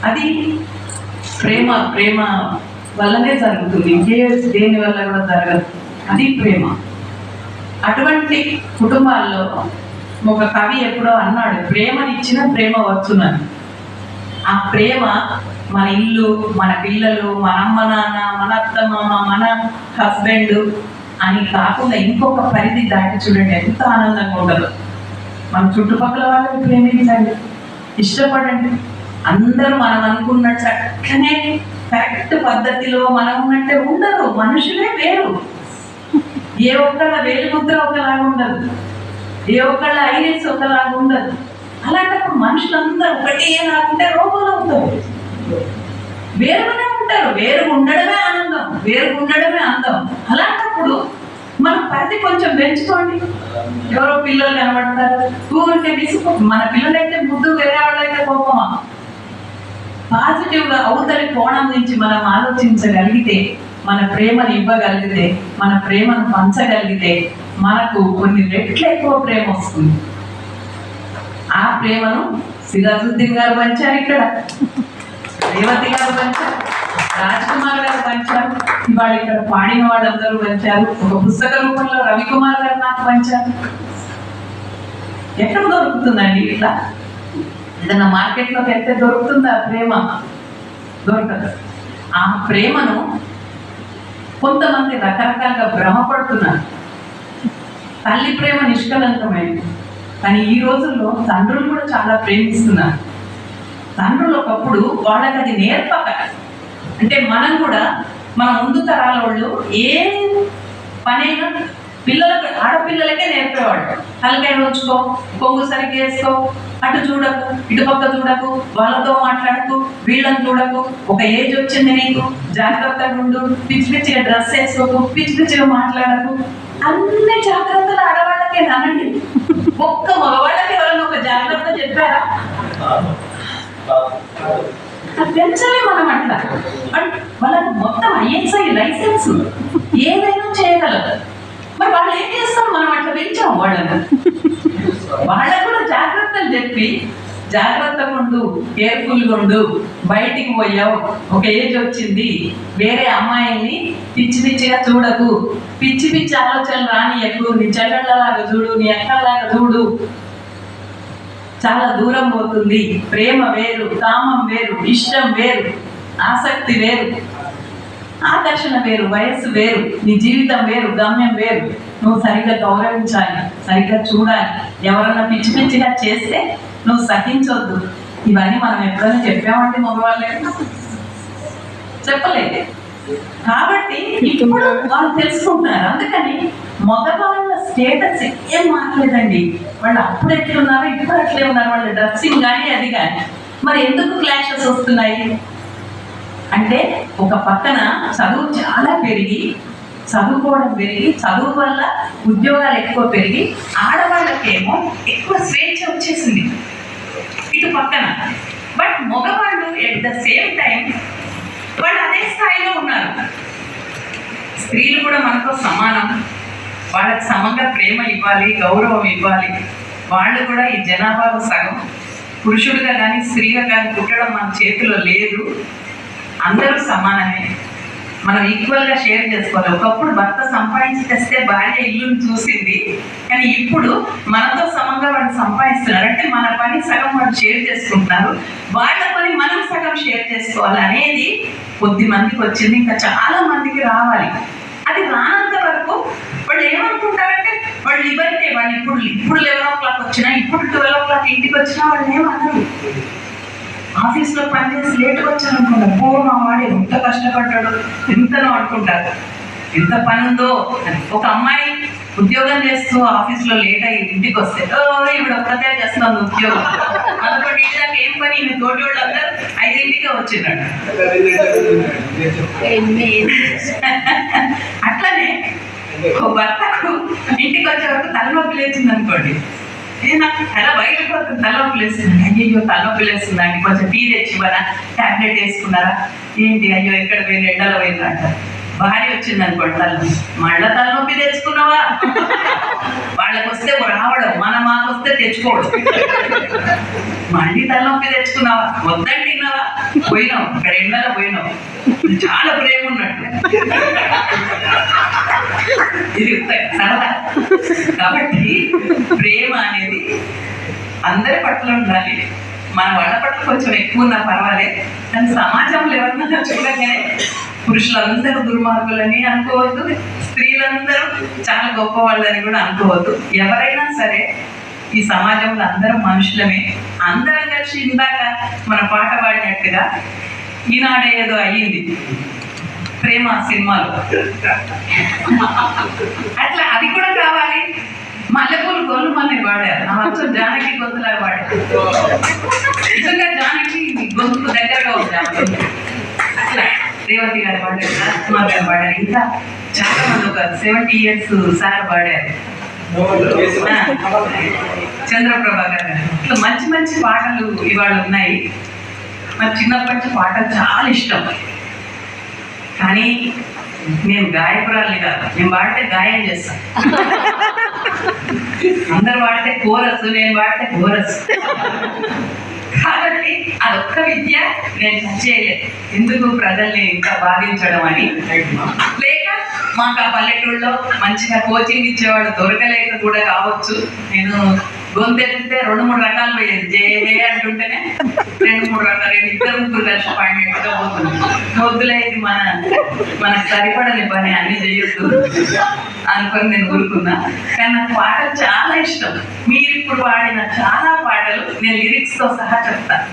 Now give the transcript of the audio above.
అది ప్రేమ ప్రేమ వల్లనే జరుగుతుంది, ఇంకే దేని వల్ల కూడా జరగదు. అది ప్రేమ. అటువంటి కుటుంబాల్లో ఒక కవి ఎప్పుడో అన్నాడు, ప్రేమనిచ్చిన ప్రేమ వచ్చునని. ఆ ప్రేమ మన ఇల్లు, మన పిల్లలు, మన అమ్మ నాన్న, మన అత్త మామ, మన హస్బెండ్ అని కాకుండా ఇంకొక పరిధి దాటి చూడండి ఎంత ఆనందంగా ఉండదు. మన చుట్టుపక్కల వాళ్ళని ప్రేమించండి, ఇష్టపడండి. అందరూ మనం అనుకున్నట్టు చక్కనే కరెక్ట్ పద్ధతిలో మనం ఉన్నట్టే ఉండరు. మనుషులే వేరు. ఏ ఒక్కళ్ళ వేలిముద్ర ఒకలాగా ఉండదు, ఏ ఒక్కళ్ళ ఐరిస్ ఒకలాగా ఉండదు. అలాంటప్పుడు మనుషులందరూ ఒకటే లాగుంటే రోగులు అవుతారు. వేరుగానే ఉంటారు. వేరు ఉండడమే ఆనందం, వేరు ఉండడమే అందం. అలాంటప్పుడు మన పరిధి కొంచెం పెంచుకోండి. ఎవరో పిల్లలు కనబడతారు, ఊరికే విసుకు. మన పిల్లలైతే ముద్దు, వేరే వాళ్ళైతే కోపమా. పాజిటివ్గా అవతలి కోణం నుంచి మనం ఆలోచించగలిగితే, మన ప్రేమను ఇవ్వగలిగితే, మన ప్రేమను పంచగలిగితే మనకు కొన్ని రెట్లు ఎక్కువ ప్రేమ వస్తుంది. ఆ ప్రేమను సిరాజుద్దీన్ గారు పంచారు, ఇక్కడ రేవతి గారు పంచారు, రాజ్ కుమార్ గారు పంచారు, ఇవాళ ఇక్కడ పాడిన వాళ్ళందరూ పంచారు. ఒక పుస్తక రూపంలో రవికుమార్ గారు నాకు పంచారు. ఎక్కడ దొరుకుతుందండి ఇట్లా? ఏదన్నా మార్కెట్లోకి వెళ్తే దొరుకుతుందా ప్రేమ? దొరకదు. ఆ ప్రేమను కొంతమంది రకరకాలుగా భ్రమపడుతున్నారు. తల్లి ప్రేమ నిష్కలంకమైంది, కానీ ఈ రోజుల్లో తండ్రులు కూడా చాలా ప్రేమిస్తున్నారు. తండ్రులు ఒకప్పుడు వాళ్ళకి అది నేర్పక, అంటే మనం కూడా మన ముందు తరాల వాళ్ళు ఏ పనైనా పిల్లలకు, ఆడపిల్లలకే నేర్పేవాళ్ళు. తలకాయ ఉంచుకో, కొంగు సరిగ్గా వేసుకో, అటు చూడకు, ఇటు పక్క చూడకు, వాళ్ళతో మాట్లాడకు, వీళ్ళని చూడకు, ఒక ఏజ్ వచ్చింది నీకు, జాగ్రత్తగా ఉండు, పిచ్చి పిచ్చిగా డ్రెస్ వేసుకోకు, పిచ్చి పిచ్చిగా మాట్లాడకు. అన్ని జాగ్రత్తలు ఆడవాళ్ళకే అనండి. ఒక్క మగవాళ్ళకి ఎవరైనా ఒక జాగ్రత్త చెప్పారా? పెంచలే మనం అట్లా. వాళ్ళకి మొత్తం ఐఎస్ఐ లైసెన్స్, ఏదైనా చేయగలరు. మరి వాళ్ళు ఏం చేస్తాం? మనం అట్లా పెంచాం వాళ్ళని. వాళ్ళకు కూడా జాగ్రత్తలు చెప్పి, జాగ్రత్తగా ఉండు, కేర్ఫుల్గా ఉండు, బయటికి పోయావు, ఒక ఏజ్ వచ్చింది, వేరే అమ్మాయిని పిచ్చి పిచ్చిగా చూడకు, పిచ్చి పిచ్చి ఆలోచనలు రానియకు, నీ చెల్లెళ్ళలాగా చూడు, నీ అక్కలాగా చూడు, చాలా దూరం పోతుంది. ప్రేమ వేరు, కామం వేరు, ఇష్టం వేరు, ఆసక్తి వేరు, ఆకర్షణ వేరు, వయస్సు వేరు, నీ జీవితం వేరు, గమ్యం వేరు. నువ్వు సరిగ్గా గౌరవించాలి, సరిగ్గా చూడాలి. ఎవరన్నా పిచ్చి పిచ్చిగా చేస్తే నువ్వు సహించొద్దు. ఇవన్నీ మనం ఎప్పుడైనా చెప్పామంటే మగవాళ్ళే చెప్పలేదు. కాబట్టి ఇప్పుడు వాళ్ళు తెలుసుకుంటున్నారు. అందుకని మగవాళ్ళ స్టేటస్ ఏం మారలేదండి. వాళ్ళు అప్పుడు ఎట్లున్నారో ఇప్పుడు అట్లే ఉన్నారు. వాళ్ళ డ్రెస్సింగ్ కానీ అది కానీ. మరి ఎందుకు క్లాషెస్ వస్తున్నాయి అంటే, ఒక పక్కన చదువు చాలా పెరిగి, చదువుకోవడం పెరిగి, చదువు వల్ల ఉద్యోగాలు ఎక్కువ పెరిగి, ఆడవాళ్ళకేమో ఎక్కువ స్వేచ్ఛ వచ్చేసింది ఇటు పక్కన. బట్ మగవాళ్ళు ఎట్ ద సేమ్ టైం వాళ్ళు అదే స్థాయిలో ఉన్నారు. స్త్రీలు కూడా మనతో సమానం, వాళ్ళకి సమంగా ప్రేమ ఇవ్వాలి, గౌరవం ఇవ్వాలి. వాళ్ళు కూడా ఈ జనాభాలో సగం. పురుషుడిగా కానీ స్త్రీగా కానీ పుట్టడం మన చేతిలో లేదు. అందరూ సమానమే, మనం ఈక్వల్గా షేర్ చేసుకోవాలి. ఒకప్పుడు భర్త సంపాదించి తెస్తే భార్య ఇల్లుని చూసింది, కానీ ఇప్పుడు మనతో సమంగా వాళ్ళు సంపాదిస్తున్నారు. అంటే మన పని సగం వాళ్ళు షేర్ చేసుకుంటున్నారు, వాళ్ళ పని మనం సగం షేర్ చేసుకోవాలి అనేది కొద్ది మందికి వచ్చింది. ఇంకా చాలా మందికి రావాలి. అది రానంత వరకు వాళ్ళు ఏమనుకుంటారంటే వాళ్ళు లిబర్టీ. వాళ్ళు ఇప్పుడు 11 వచ్చినా, ఇప్పుడు 12 ఇంటికి వచ్చినా వాళ్ళు ఏమన్నారు? ఆఫీస్లో పనిచేసి లేట్గా వచ్చాను అనుకుంటారు. మా వాడు ఎంత కష్టపడ్డాడు, ఎంతనో అనుకుంటారు. ఎంత పని ఉందో అని. ఒక అమ్మాయి ఉద్యోగం చేస్తూ ఆఫీస్లో లేట్ అయ్యి ఇంటికి వస్తే, ఇప్పుడు ఒక్కతే చేస్తుంది ఉద్యోగం, 11 దాకా ఏం పని, ఈమె తోటి వాళ్ళందరూ 5 వచ్చినాడు. అట్లనే భర్తకు ఇంటికి వచ్చే వరకు తలనొప్పి లేచింది అనుకోండి, నాకు తల బయలుపోతుంది, తలనొప్పి లేస్తుంది. అయ్యో తలనొప్పి లేస్తుంది అండి, కొంచెం టీ తెచ్చివ్వరా, ట్యాబ్లెట్ వేసుకున్నారా, ఏంటి, అయ్యో ఎక్కడ పోయింది, ఎండలో పోయింది అంటారు. భార్య వచ్చింది అనుకోండి తల్లి, మళ్ళా తలనొప్పి తెచ్చుకున్నావా? వాళ్ళకి వస్తే రావడం, మాకు వస్తే తెచ్చుకోవడం. మళ్ళీ తలనొప్పి తెచ్చుకున్నావా? వద్దంటున్నావా? పోయినావు, ఇక్కడ ఎండలో పోయినావు. చాలా ప్రేమ ఉన్నట్టు ఇది సరదా. కాబట్టి ప్రేమ అనేది అందరి పట్ల ఉండాలి. మన వాళ్ళ పట్ల కొంచెం ఎక్కువ ఉన్నా పర్వాలేదు, కానీ సమాజంలో ఎవరన్నా చూడగానే పురుషులందరూ దుర్మార్గులని అనుకోవద్దు, స్త్రీలందరూ చాలా గొప్ప వాళ్ళని కూడా అనుకోవద్దు. ఎవరైనా సరే ఈ సమాజంలో అందరం మనుషులమే. అందరం కలిసి ఇందాక మన పాట పాడినట్టుగా ఈనాడే ఏదో అయ్యింది ప్రేమ సినిమాలో, అట్లా అది కూడా కావాలి. మల్లెపూలు గొల్లు మళ్ళీ పాడారు, ఆ వచ్చి జానకి గొంతులాగా పాడారు. నిజంగా జానకి గొంతుకు దగ్గరగా ఉంది. అట్లా రేవతి గారు పాడారు, రాజ్కుమార్ గారు పాడారు, ఇంకా చాలా మంది ఒక 70 years సార్ పాడారు, చంద్రప్రభాకర్ గారు. ఇట్లా మంచి మంచి పాటలు ఇవాళ ఉన్నాయి. నాకు చిన్నప్పటి నుంచి పాటలు చాలా ఇష్టం. కానీ నేను గాయకురాలని కాదు, నేను పాడితే గాయం చేస్తాను. అందరు పాడితే కోరస్, నేను పాడితే కోరస్. కాబట్టి అదొక్క విద్య నేను చేయలేదు. ఎందుకు ప్రజల్ని ఇంకా బాధించడం అని. లేక మాకు ఆ పల్లెటూళ్ళలో మంచిగా కోచింగ్ ఇచ్చేవాడు దొరకలేక కూడా కావచ్చు. నేను గొంతెత్తితే 2-3 రకాలు పోయేది. జే అంటుంటేనే 2-3 రకాలు, 2-3 కలిసి పాడినట్టుగా పోతుంది. వద్దులే, ఇది మనకు సరిపడని పని, అన్ని చేయొద్దు అనుకొని నేను ఊరుకున్నా. కానీ నాకు పాటలు చాలా ఇష్టం. మీరు ఇప్పుడు పాడిన చాలా పాటలు నేను లిరిక్స్తో సహా చెప్తాను.